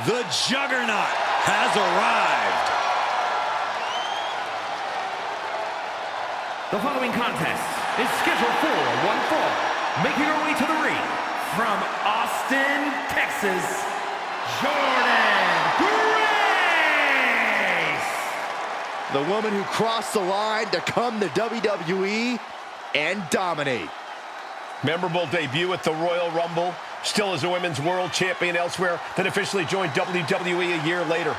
The Juggernaut has arrived. The following contest is scheduled for one fall. Making her way to the ring from Austin, Texas, Jordynne Grace. The woman who crossed the line to come to WWE and dominate. Memorable debut at the Royal Rumble. Still is a women's world champion elsewhere, then officially joined WWE a year later.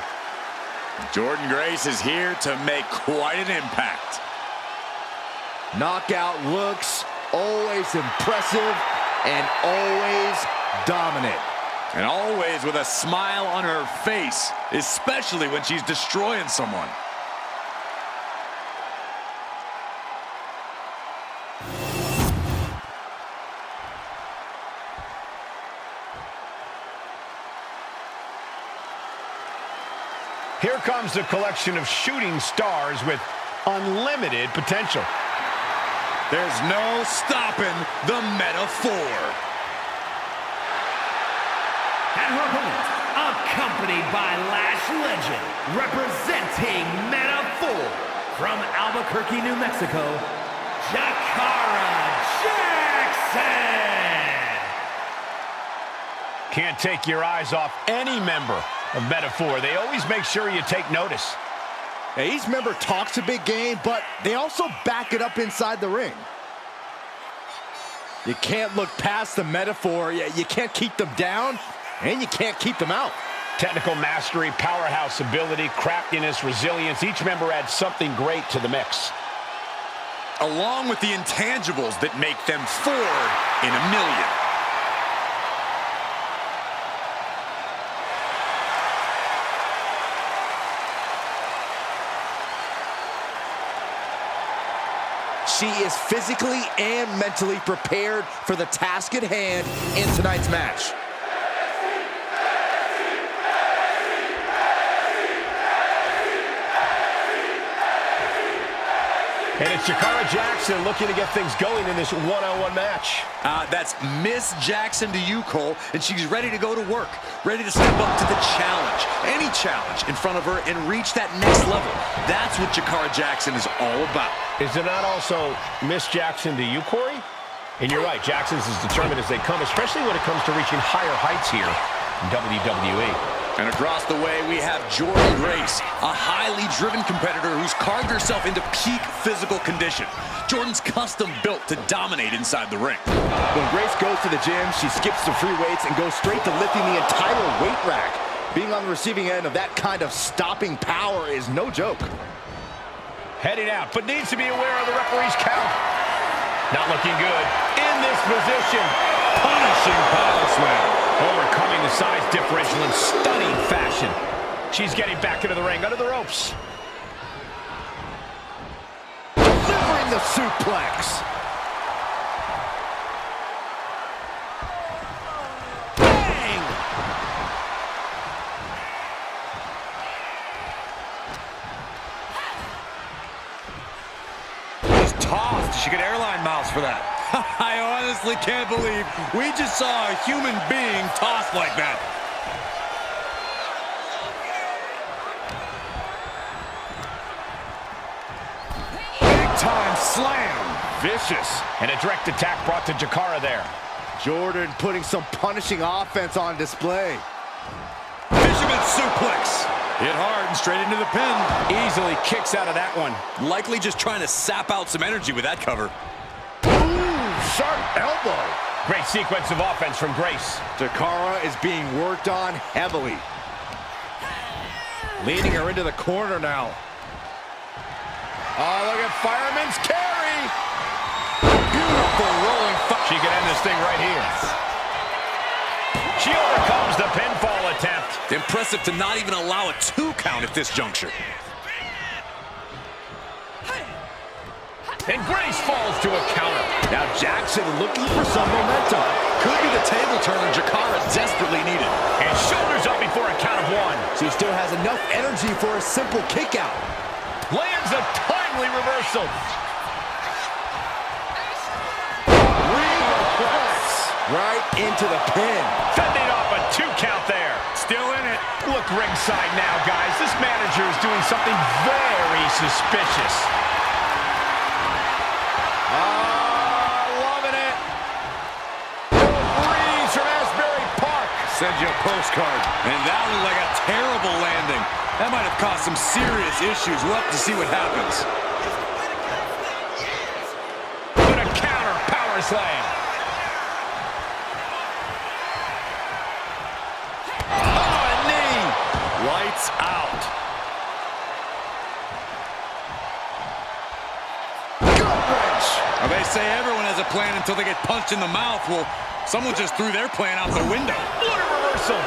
Jordynne Grace is here to make quite an impact. Knockout looks, always impressive, and always dominant. And always with a smile on her face, especially when she's destroying someone. Here comes a collection of shooting stars with unlimited potential. There's no stopping the Metaphor. And her opponent, accompanied by Lash legend, representing Metaphor from Albuquerque, New Mexico, Jakara Jackson. Can't take your eyes off any member of Metaphor. They always make sure you take notice. Now, each member talks a big game, but they also back it up inside the ring. You can't look past the Metaphor. You can't keep them down, and you can't keep them out. Technical mastery, powerhouse ability, craftiness, resilience. Each member adds something great to the mix. Along with the intangibles that make them 4 in a million. She is physically and mentally prepared for the task at hand in tonight's match. And it's Jakara Jackson looking to get things going in this one-on-one match. That's Miss Jackson to you, Cole, and she's ready to go to work, ready to step up to the challenge, any challenge in front of her, and reach that next level. That's what Jakara Jackson is all about. Is it not also Miss Jackson to you, Corey? And you're right, Jackson's as determined as they come, especially when it comes to reaching higher heights here in WWE. And across the way, we have Jordynne Grace, a highly driven competitor who's carved herself into peak physical condition. Jordynne's custom built to dominate inside the ring. When Grace goes to the gym, she skips the free weights and goes straight to lifting the entire weight rack. Being on the receiving end of that kind of stopping power is no joke. Heading out, but needs to be aware of the referee's count. Not looking good. In this position, punishing power slam. Overcoming the size differential in stunning fashion. She's getting back into the ring, under the ropes. Delivering the suplex. Bang! She's tossed. She get airline miles for that. I honestly can't believe we just saw a human being tossed like that. Big time slam. Vicious. And a direct attack brought to Jakara there. Jordynne putting some punishing offense on display. Fisherman suplex. Hit hard and straight into the pin. Easily kicks out of that one. Likely just trying to sap out some energy with that cover. Sharp elbow. Great sequence of offense from Grace. Jakara is being worked on heavily. Leading her into the corner now. Oh, look at Fireman's carry. Beautiful rolling. She can end this thing right here. She overcomes the pinfall attempt. Impressive to not even allow a 2 count at this juncture. And Grace falls to a counter. Now Jackson looking for some momentum. Could be the table turner Jakara desperately needed. And shoulders up before a count of 1. She still has enough energy for a simple kick out. Lands a timely reversal. Reverse. Right into the pin. Fending off a 2 count there. Still in it. Look ringside now, guys. This manager is doing something very suspicious. Loving it. Breeze from Asbury Park. Send you a postcard. And that looked like a terrible landing. That might have caused some serious issues. We'll have to see what happens. With a counter power slam. Oh, a knee. Lights out. Gut wrench. Well, they say everyone has a plan until they get punched in the mouth. Well, someone just threw their plan out the window. What a reversal.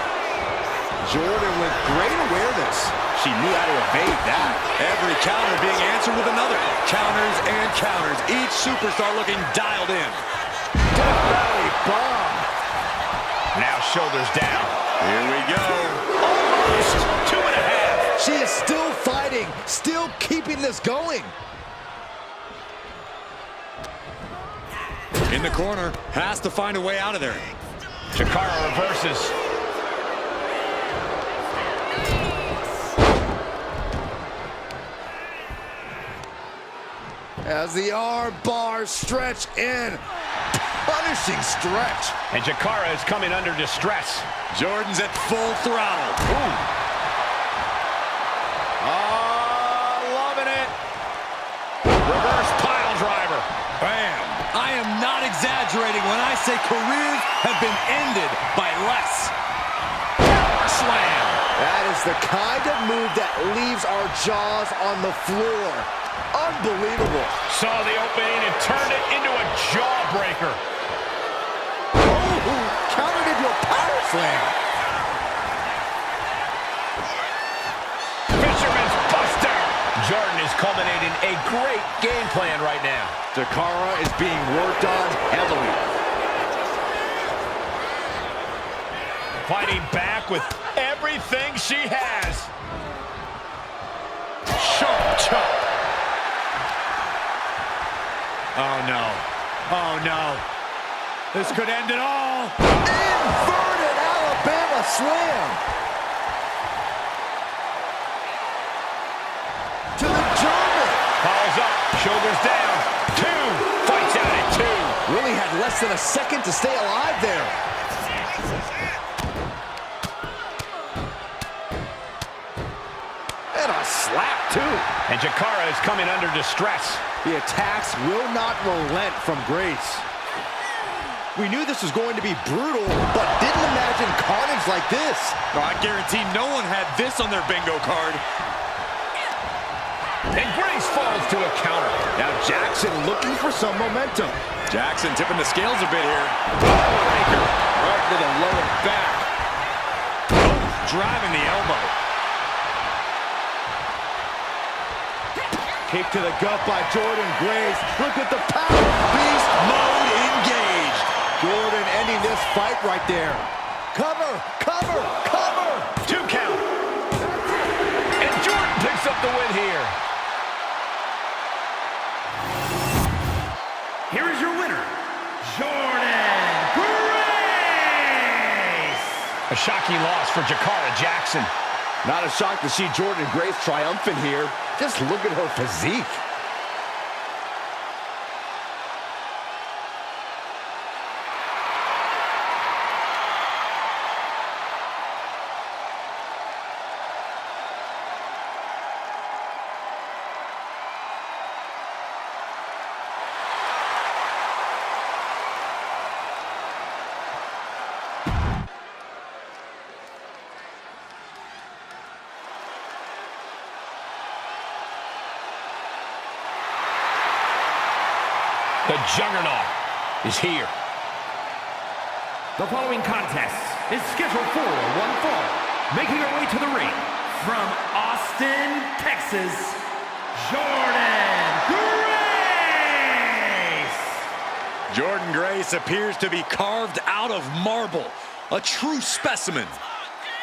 Jordynne with great awareness. She knew how to evade that. Every counter being answered with another. Counters and counters. Each superstar looking dialed in. Death Valley bomb. Now shoulders down. Here we go. Almost 2.5. She is still fighting, still keeping this going. In the corner. Has to find a way out of there. Jakara reverses. As the arm bars stretch in. Punishing stretch. And Jakara is coming under distress. Jordynne's at full throttle. Ooh. Loving it. Reverse pile driver. Bam. I am not exaggerating when I say careers have been ended by less. Power slam. That is the kind of move that leaves our jaws on the floor. Unbelievable. Saw the opening and turned it into a jawbreaker. Oh, countered into a power slam. Fisherman's buster. Jordynne is culminating a great game plan right now. Jakara is being worked on heavily. Fighting back with everything she has. Sharp chop. Oh, no. Oh, no. This could end it all. Inverted Alabama slam. To the German. Follows up, shoulders down. 2. Fights out at 2. Really had less than a second to stay alive there. And a slap, too. And Jakara is coming under distress. The attacks will not relent from Grace. We knew this was going to be brutal, but didn't imagine carnage like this. Oh, I guarantee no one had this on their bingo card. And Grace falls to a counter. Now Jackson looking for some momentum. Jackson tipping the scales a bit here. Breaker. Right to the lower back. Oh, driving the elbow. Kick to the gut by Jordynne Grace. Look at the power. Beast mode engaged. Jordynne ending this fight right there. Cover, cover, cover. 2 count. And Jordynne picks up the win here. Here is your winner, Jordynne Grace. A shocking loss for Jakara Jackson. Not a shock to see Jordynne Grace triumphant here. Just look at her physique. The Juggernaut is here. The following contest is scheduled for one fall. Making her way to the ring from Austin, Texas, Jordynne Grace. Jordynne Grace appears to be carved out of marble. A true specimen.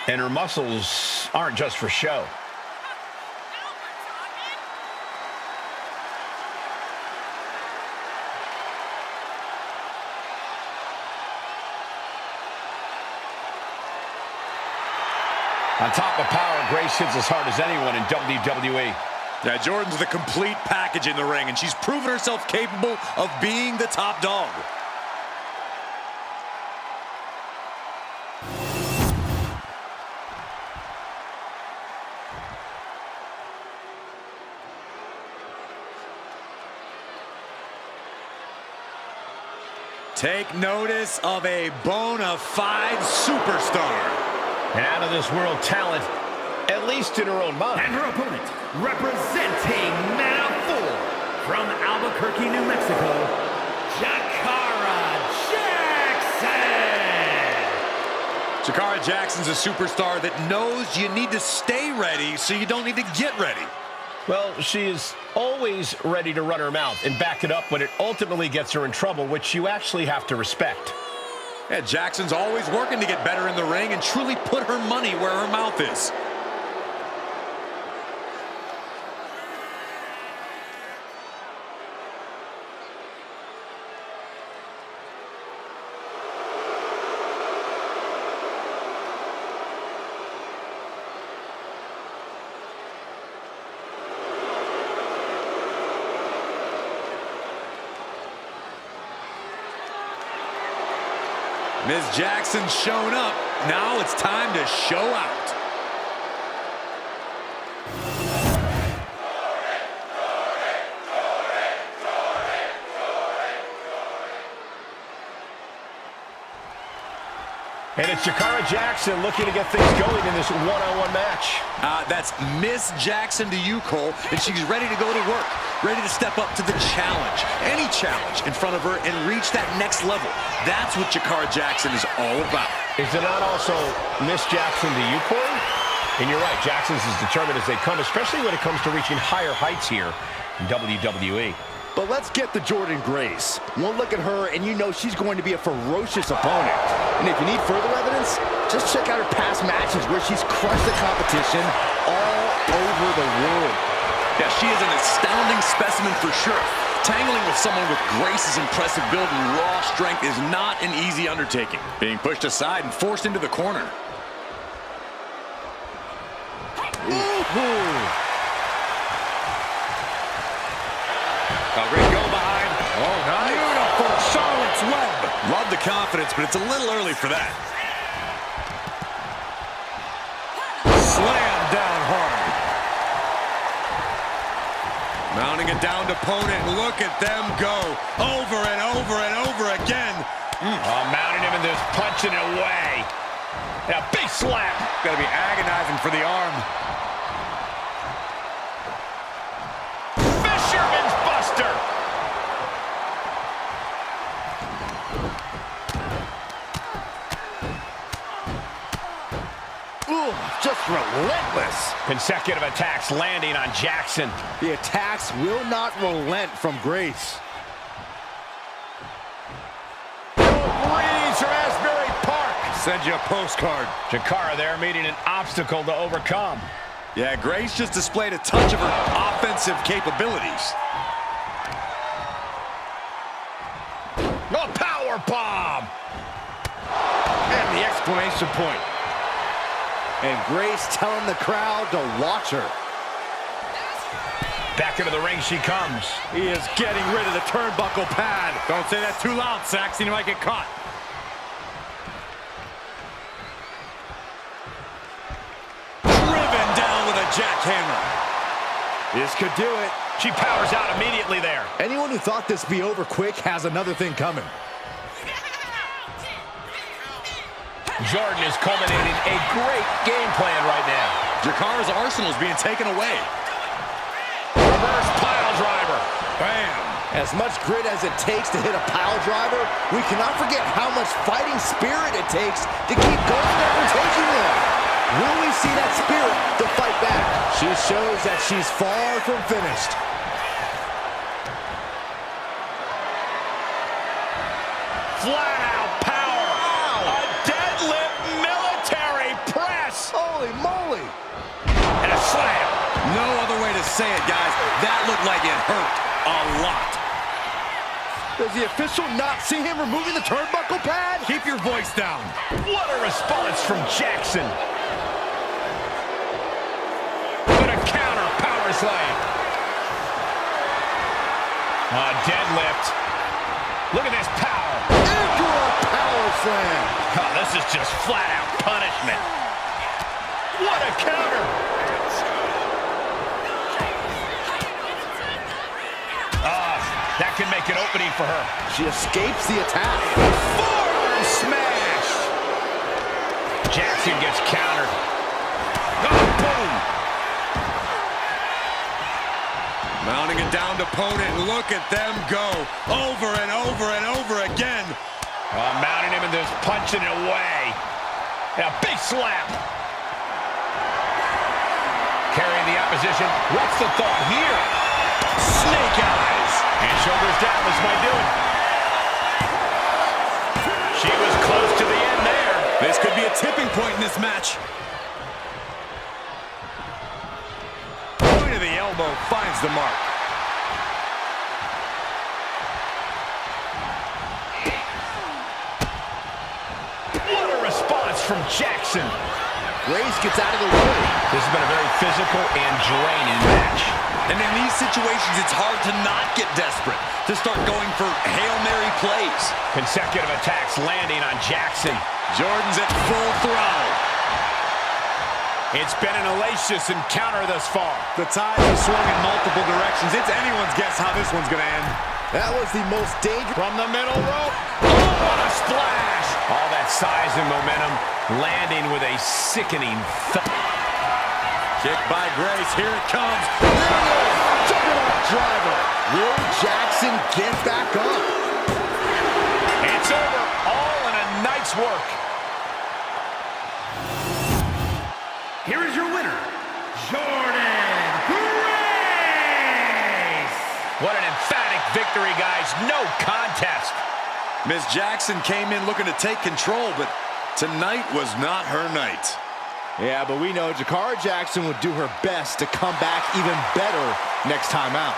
And her muscles aren't just for show. On top of power, Grace hits as hard as anyone in WWE. Yeah, Jordynne's the complete package in the ring, and she's proven herself capable of being the top dog. Take notice of a bona fide superstar. An out-of-this-world talent, at least in her own mind. And her opponent, representing Man of 4 from Albuquerque, New Mexico, Jakara Jackson! Jakara Jackson's a superstar that knows you need to stay ready so you don't need to get ready. Well, she is always ready to run her mouth and back it up when it ultimately gets her in trouble, which you actually have to respect. Yeah, Jackson's always working to get better in the ring and truly put her money where her mouth is. Ms. Jackson's shown up. Now it's time to show out. And it's Jakara Jackson looking to get things going in this one-on-one match. That's Miss Jackson to you, Cole, and she's ready to go to work, ready to step up to the challenge, any challenge in front of her and reach that next level. That's what Jakara Jackson is all about. Is it not also Miss Jackson to you, Corey? And you're right, Jackson's as determined as they come, especially when it comes to reaching higher heights here in WWE. But let's get to Jordynne Grace. One look at her and you know she's going to be a ferocious opponent. And if you need further evidence, just check out her past matches where she's crushed the competition all over the world. Yeah, she is an astounding specimen for sure. Tangling with someone with Grace's impressive build and raw strength is not an easy undertaking. Being pushed aside and forced into the corner. A great go behind. Oh, nice. Beautiful Charlotte's Web. Love the confidence, but it's a little early for that. Slam down hard. Mounting it down to opponent. Look at them go. Over and over and over again. Oh, mounting him and just punching it away. And a big slap. Got to be agonizing for the arm. Fisherman's Buster. Ooh, just relentless. Consecutive attacks landing on Jackson. The attacks will not relent from Grace. Greetings from Asbury Park. Send you a postcard. Jakara there meeting an obstacle to overcome. Yeah, Grace just displayed a touch of her offensive capabilities. No power bomb. And the exclamation point. And Grace telling the crowd to watch her. Back into the ring she comes. He is getting rid of the turnbuckle pad. Don't say that too loud, Saxon. You might get caught. Driven down with a jackhammer. This could do it. She powers out immediately there. Anyone who thought this would be over quick has another thing coming. Jordynne is culminating a great game plan right now. Jakara's arsenal is being taken away. Reverse pile driver. Bam. As much grit as it takes to hit a pile driver, we cannot forget how much fighting spirit it takes to keep going after taking one. Will we see that spirit to fight back? She shows that she's far from finished. Flat out power. Wow. A deadlift military press. Holy moly. And a slam. No other way to say it, guys. That looked like it hurt a lot. Does the official not see him removing the turnbuckle pad? Keep your voice down. What a response from Jackson. slam. Deadlift. Look at this power. Into a power slam. Oh, this is just flat-out punishment. What a counter. That can make an opening for her. She escapes the attack. Forearm smash. Jackson gets countered. Oh, boom. Mounting a downed opponent, and look at them go. Over and over and over again. Mounting him and just punching it away. And a big slap. Carrying the opposition. What's the thought here? Snake eyes. And shoulders down, this might do it. She was close to the end there. This could be a tipping point in this match. Point of the elbow finds the mark. What a response from Jackson. Grace gets out of the way. This has been a very physical and draining match. And in these situations, it's hard to not get desperate, to start going for Hail Mary plays. Consecutive attacks landing on Jackson. Jordynne's at full throttle. It's been an hellacious encounter thus far. The tides have swung in multiple directions. It's anyone's guess how this one's going to end. That was the most dangerous. From the middle rope. Oh, what a splash! All that size and momentum landing with a sickening thud. Kick by Grace. Here it comes. Juggernaut driver. Will Jackson get back up? It's over. All in a night's work. Here is your winner, Jordynne Grace. What an emphatic victory, guys. No contest. Miss Jackson came in looking to take control, but tonight was not her night. Yeah, but we know Jakara Jackson would do her best to come back even better next time out.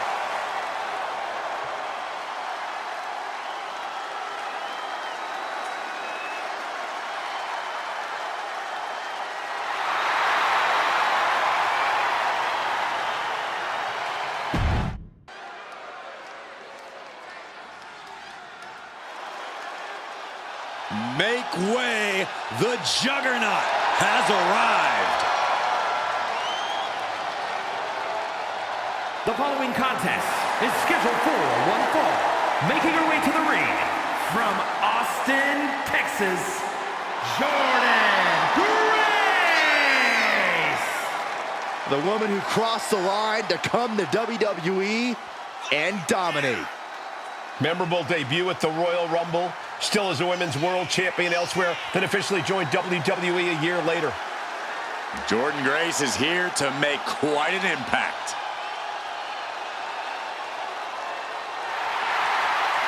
Make way, the Juggernaut has arrived. The following contest is scheduled for one fall. Making her way to the ring from Austin, Texas, Jordynne Grace. The woman who crossed the line to come to WWE and dominate. Memorable debut at the Royal Rumble. Still as a women's world champion elsewhere, then officially joined WWE a year later. Jordynne Grace is here to make quite an impact.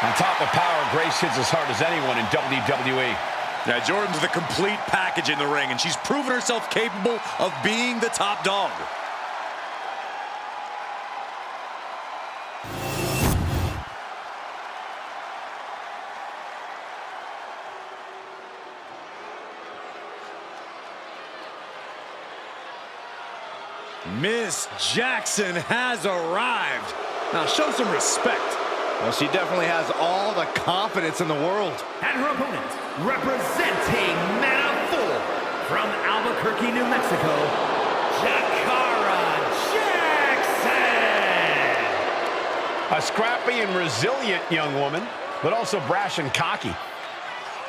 On top of power, Grace hits as hard as anyone in WWE. Now, Jordynne's the complete package in the ring, and she's proven herself capable of being the top dog. Miss Jackson has arrived. Now show some respect. Well, she definitely has all the confidence in the world. And her opponent, representing Man of 4 from Albuquerque, New Mexico, Jakara Jackson. A scrappy and resilient young woman, but also brash and cocky.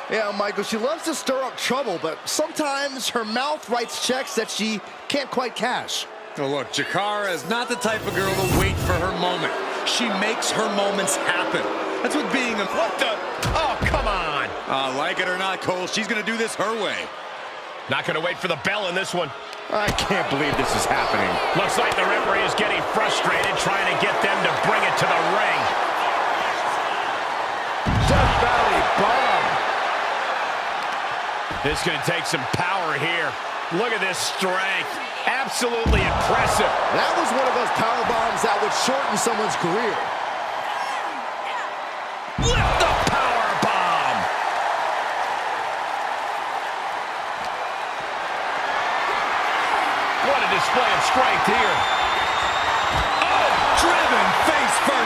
Yeah, Michael, she loves to stir up trouble, but sometimes her mouth writes checks that she can't quite cash. Oh, look, Jakara is not the type of girl to wait for her moment. She makes her moments happen. That's what being a... What the... Oh, come on. Like it or not, Cole, she's going to do this her way. Not going to wait for the bell in this one. I can't believe this is happening. Looks like the referee is getting frustrated, trying to get them to bring it to the ring. Death Valley bomb. This is going to take some power here. Look at this strength. Absolutely impressive. That was one of those power bombs that would shorten someone's career. Lift the power bomb. What a display of strength here.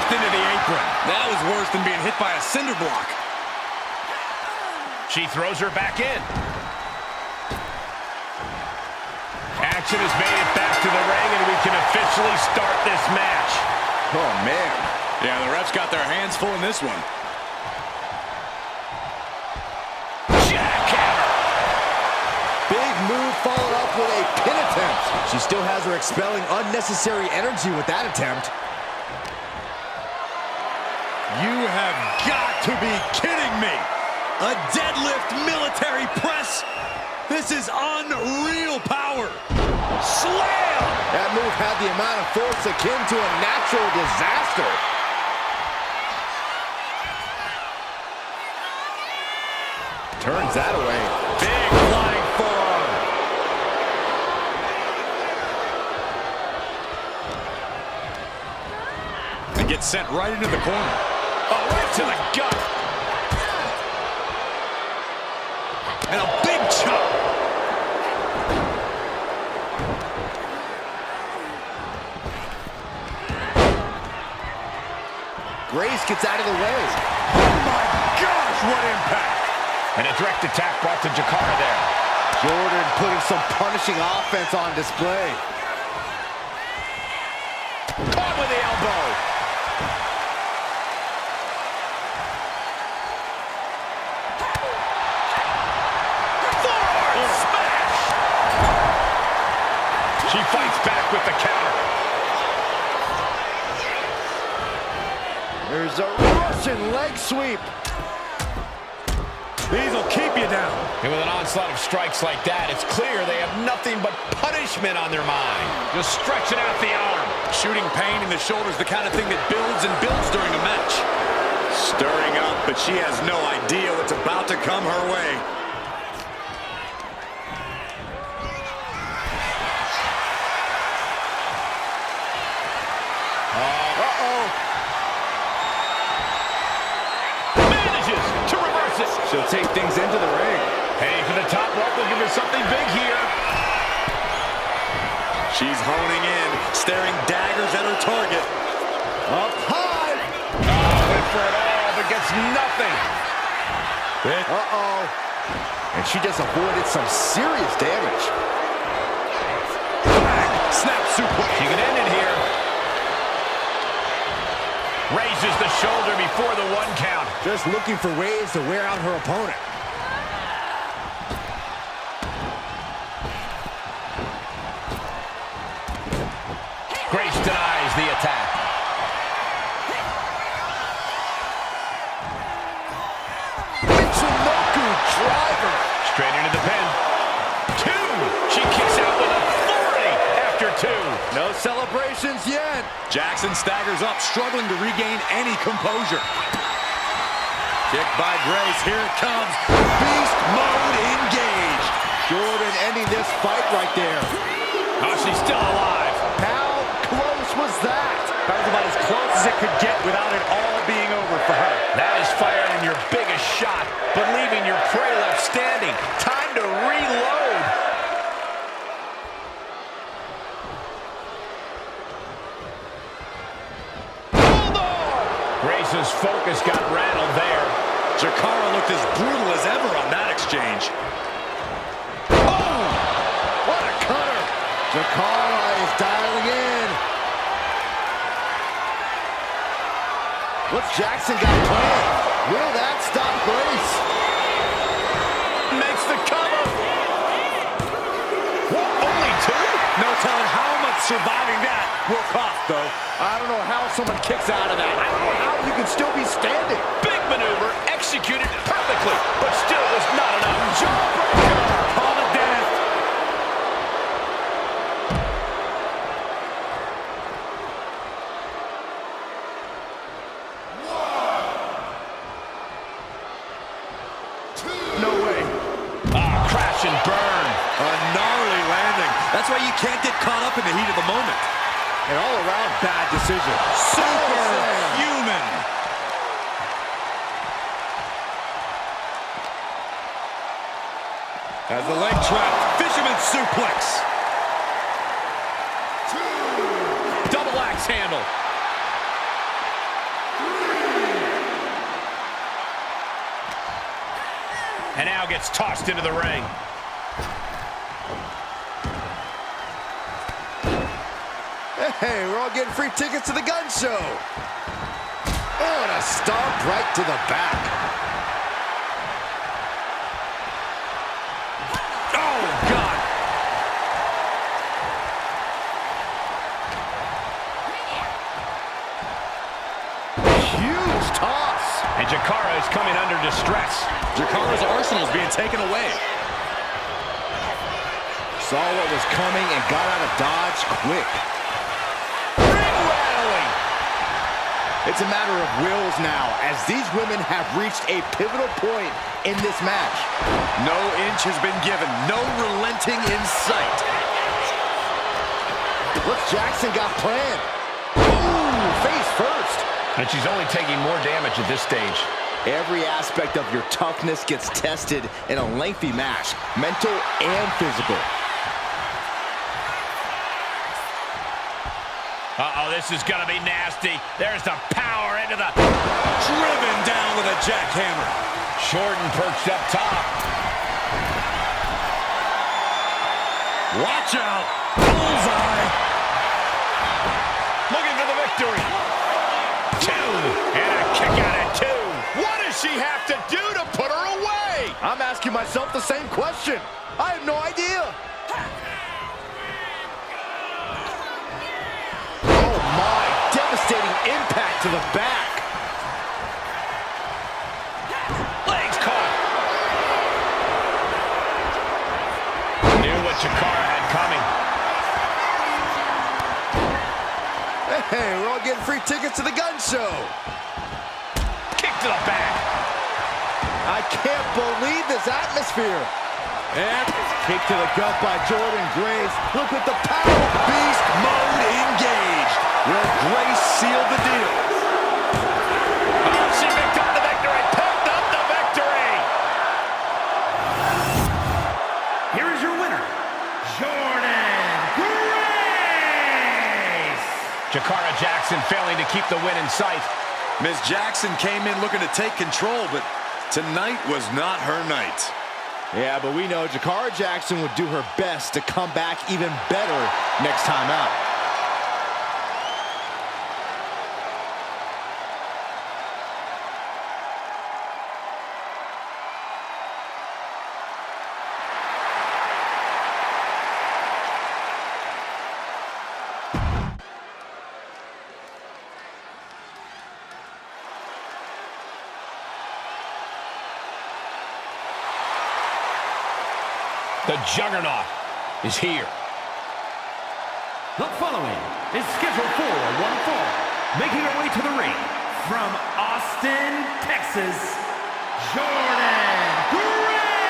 forced into the apron. That was worse than being hit by a cinder block. She throws her back in. Action has made it back to the ring, and we can officially start this match. Oh, man. Yeah, the refs got their hands full in this one. Jackhammer. Big move followed up with a pin attempt. She still has her expelling unnecessary energy with that attempt. You have got to be kidding me. A deadlift military press. This is unreal power. Slam! That move had the amount of force akin to a natural disaster. Turns that away. Big flying forearm. And gets sent right into the corner. Oh, right to the gut. And a big chop. Grace gets out of the way. Oh my gosh, what impact. And a direct attack brought to Jakara there. Jordynne putting some punishing offense on display. Caught with the elbow. Forward smash. She fights back with the counter. There's a Russian leg sweep. These will keep you down. And with an onslaught of strikes like that, it's clear they have nothing but punishment on their mind. Just stretching out the arm. Shooting pain in the shoulder is the kind of thing that builds and builds during a match. Stirring up, but she has no idea what's about to come her way. She'll take things into the ring. Heading for the top rope, looking for something big here. She's honing in, staring daggers at her target. Up high. Oh, went for it all, but gets nothing. Uh-oh. And she just avoided some serious damage. Snap suplex. She can end it here. Raises the shoulder before the 1 count. Just looking for ways to wear out her opponent. Grace denies the attack. Michinoku driver. Straight into the pin. 2. She kicks out with authority after 2. No celebrations yet. Jackson staggers up, struggling to regain any composure. Kick by Grace, here it comes. Beast mode engaged. Jordynne ending this fight right there. Oh, she's still alive. How close was that? That was about as close as it could get without it all being over for her. That is firing your biggest shot, but leaving your prey left standing. Time to reload. Grace's focus got rattled there. Jakara looked as brutal as ever on that exchange. Oh! What a cutter! Jakara is dialing in. What's Jackson got planned? Will that stop Grace? Makes the cover. What, only 2? No telling how much surviving that will cost, though. I don't know how someone kicks out of that. I don't know how you can still be standing. Big maneuver, executed perfectly, but still was not enough. Jawbreaker! Call it death. No way. Ah, crash and burn. A gnarly landing. That's why you can't get caught up in the heat of the moment. An all-around bad decision. Superhuman. As the leg trap, fisherman suplex. Double axe handle. And now gets tossed into the ring. Hey, we're all getting free tickets to the gun show. Oh, and a stomp right to the back. Oh, God. Huge toss. And Jakara is coming under distress. Jakara's arsenal is being taken away. Saw what was coming and got out of dodge quick. It's a matter of wills now, as these women have reached a pivotal point in this match. No inch has been given. No relenting in sight. What's Jackson got planned? Ooh, face first. And she's only taking more damage at this stage. Every aspect of your toughness gets tested in a lengthy match, mental and physical. Uh-oh, this is going to be nasty. There's the power into the... Driven down with a jackhammer. Jordynne perched up top. Watch out. Bullseye. Looking for the victory. 2. And a kick out at 2. What does she have to do to put her away? I'm asking myself the same question. I have no idea. Oh my, devastating impact to the back. Legs caught. Knew what Jakara had coming. Hey, we're all getting free tickets to the gun show. Kick to the back. I can't believe this atmosphere. And kick to the gut by Jordynne Grace. Look at the power. Beast mode engaged. Will Grace seal the deal? Oh, she picked up the victory. Picked up the victory. Here is your winner, Jordynne Grace. Jakara Jackson failing to keep the win in sight. Ms. Jackson came in looking to take control, but tonight was not her night. Yeah, but we know Jakara Jackson would do her best to come back even better next time out. The Juggernaut is here. The following is scheduled for one fall. Making her way to the ring from Austin, Texas, Jordynne Grace.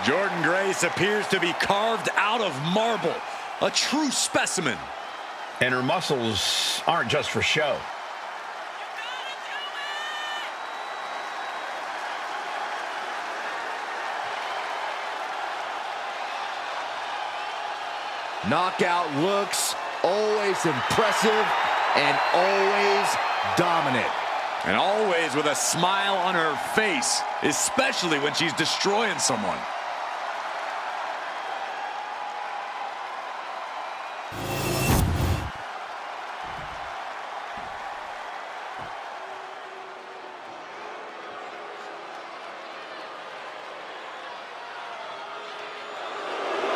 Jordynne Grace appears to be carved out of marble. A true specimen. And her muscles aren't just for show. Knockout looks, always impressive, and always dominant. And always with a smile on her face, especially when she's destroying someone.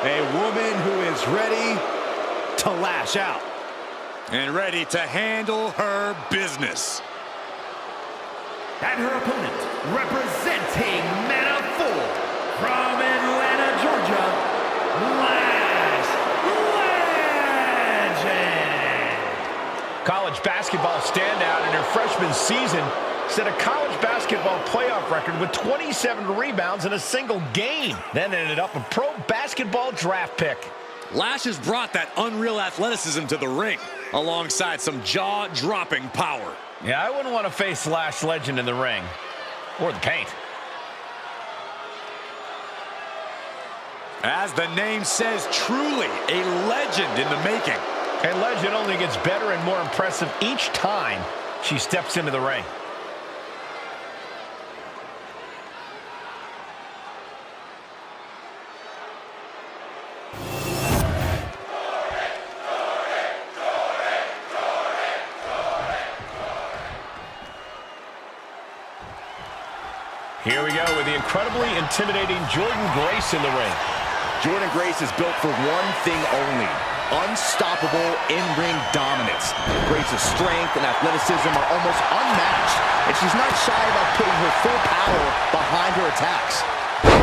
A woman who is ready to lash out. And ready to handle her business. And her opponent, representing Men of 4 from Atlanta, Georgia, Lash Legend. College basketball standout in her freshman season set a college basketball playoff record with 27 rebounds in a single game. Then ended up a pro basketball draft pick. Lash has brought that unreal athleticism to the ring, alongside some jaw-dropping power. Yeah, I wouldn't want to face Lash Legend in the ring. Or the paint. As the name says, truly a legend in the making. And Legend only gets better and more impressive each time she steps into the ring. Here we go with the incredibly intimidating Jordynne Grace in the ring. Jordynne Grace is built for one thing only: unstoppable in-ring dominance. Grace's strength and athleticism are almost unmatched, and she's not shy about putting her full power behind her attacks.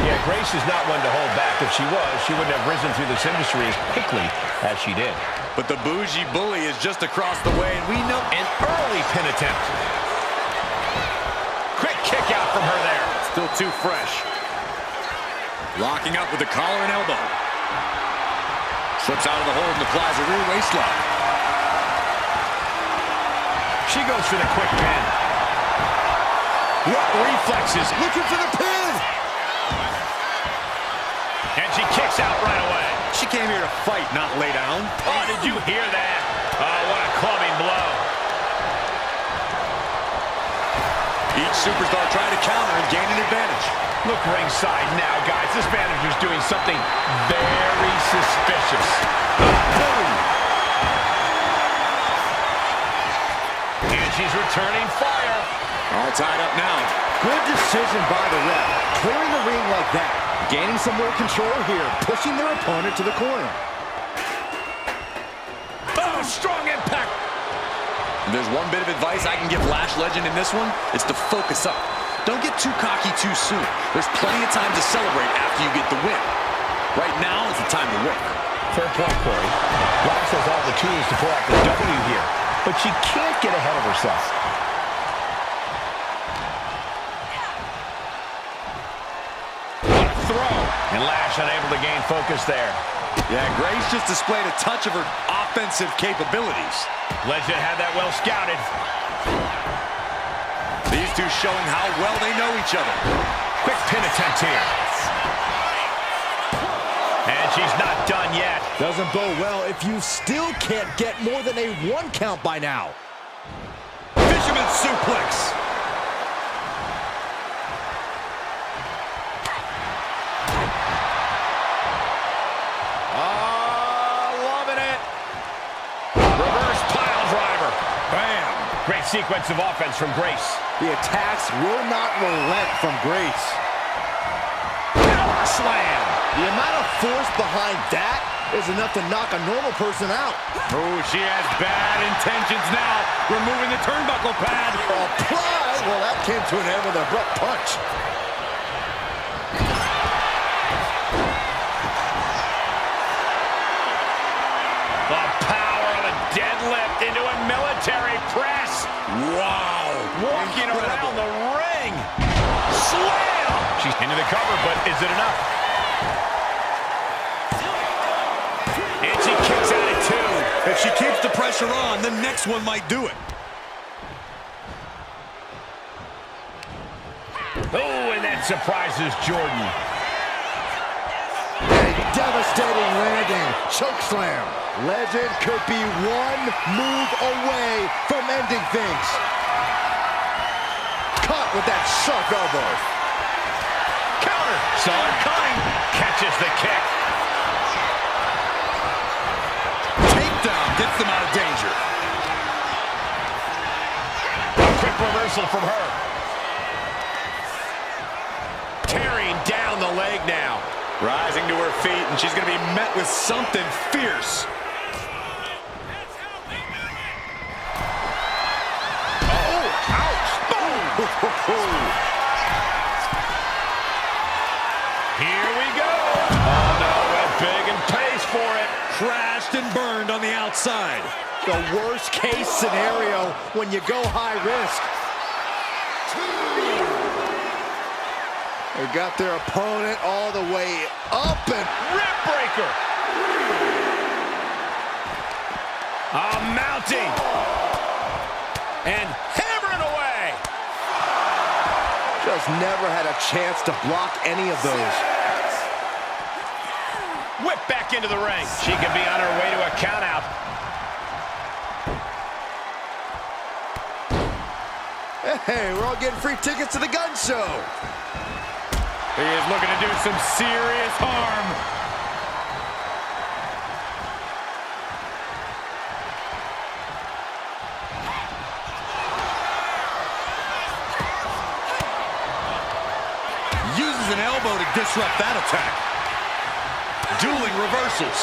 Yeah, Grace is not one to hold back. If she was, she wouldn't have risen through this industry as quickly as she did. But the bougie bully is just across the way, and we know An early pin attempt. Quick kick out from her there. still too fresh. Locking up with the collar and elbow. Slips out of the hold and applies a rear waist lock. She goes for the quick pin. What reflexes? Looking for the pin! And she kicks out right away. She came here to fight, not lay down. Oh, did you hear that? Oh, what a clubbing blow. Each superstar trying to counter and gain an advantage. Look ringside now, guys. This manager's doing something very suspicious. Boom! And she's returning fire. All tied up now. Good decision by the ref. Clearing the ring like that. Gaining some more control here. Pushing their opponent to the corner. Oh, strong impact. If there's one bit of advice I can give Lash Legend in this one, it's to focus up. Don't get too cocky too soon. There's plenty of time to celebrate after you get the win. Right now is the time to work. Fair point, Corey. Lash has all the tools to pull out the W here, but she can't get ahead of herself. What a throw. And Lash unable to gain focus there. Yeah, Grace just displayed a touch of her offensive capabilities. Legend had that well scouted. These two showing how well they know each other. Quick pin attempt here. And she's not done yet. Doesn't bode well if you still can't get more than a 1 count by now. Fisherman suplex. Loving it. Reverse pile driver. Bam. Great sequence of offense from Grace. The attacks will not relent from Grace. Power slam. The amount of force behind that is enough to knock a normal person out. Oh, she has bad intentions now. Removing the turnbuckle pad. Apply. Well, that came to an end with an abrupt punch. The power of a deadlift into a military press. Wow. Walking around the ring. Slam. She's into the cover, but is it enough? And she kicks out at 2. If she keeps the pressure on, the next one might do it. Oh, and that surprises Jordynne. A devastating landing. Chokeslam. Legend could be one move away from ending things. Caught with that sharp elbow. Counter. Saw it coming. Catches the kick. Takedown gets them out of danger. A quick reversal from her. Tearing down the leg now. Rising to her feet, and she's going to be met with something fierce. Oh, ouch. Boom. Here we go. Oh, no, went big and pays for it. Crashed and burned on the outside. The worst case scenario when you go high risk. They got their opponent all the way up and Rip breaker. Mounting. And hammering away. just never had a chance to block any of those. Whip back into the ring. She could be on her way to a countout. Hey, we're all getting free tickets to the gun show. He is looking to do some serious harm. an elbow to disrupt that attack. Dueling reversals.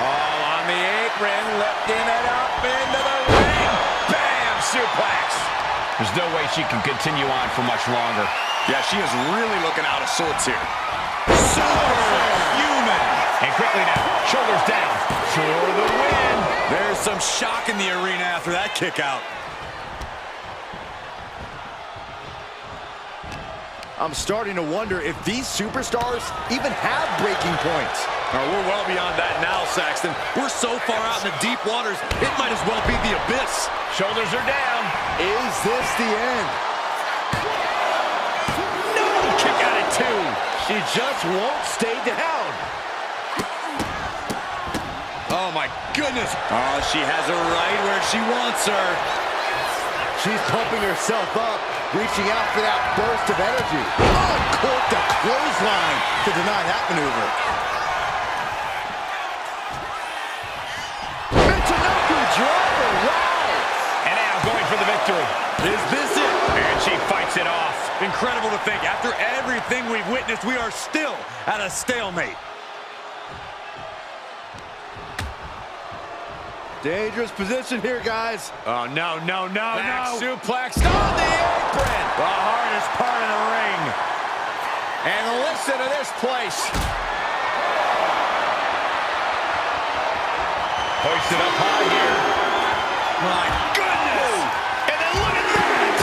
All on the apron, lifting it up into the ring. Bam! Suplex. There's no way she can continue on for much longer. Yeah, she is really looking out of sorts here. Superhuman. And quickly now, shoulders down for the win. There's some shock in the arena after that kick out. I'm starting to wonder if these superstars even have breaking points. We're well beyond that now, Saxton. We're so far out in the deep waters, it might as well be the abyss. Shoulders are down. Is this the end? No! Kick out at 2. She just won't stay down. Oh, my goodness. Oh, she has her right where she wants her. She's pumping herself up, reaching out for that burst of energy. Oh, caught the clothesline to deny that maneuver. Michinoku driver, wow! And now going for the victory. Is this it? And she fights it off. Incredible to think, after everything we've witnessed, we are still at a stalemate. Dangerous position here, guys. Oh, no, no, no, Back no. suplex on the apron. The hardest part of the ring. And listen to this place. Hoisted up high here. My goodness. And then look at that.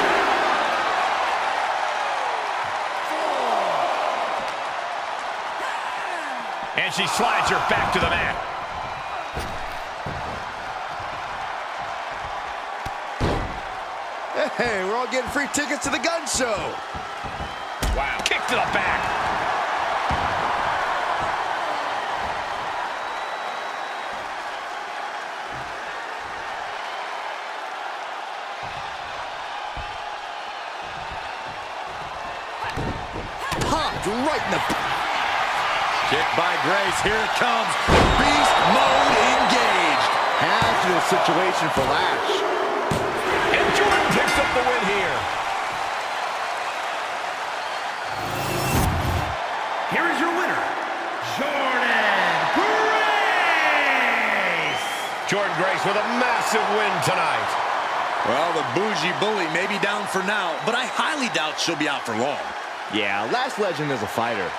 And she slides her back to the mat. Hey, we're all getting free tickets to the gun show. Wow. Kick to the back. Popped right in the... Kick by Grace. Here it comes. Beast mode engaged. Hazardous situation for Lash. And Jordynne picks up the win here. Here is your winner, Jordynne Grace. Jordynne Grace with a massive win tonight. Well, the bougie bully may be down for now, but I highly doubt she'll be out for long. Yeah, Lash Legend is a fighter.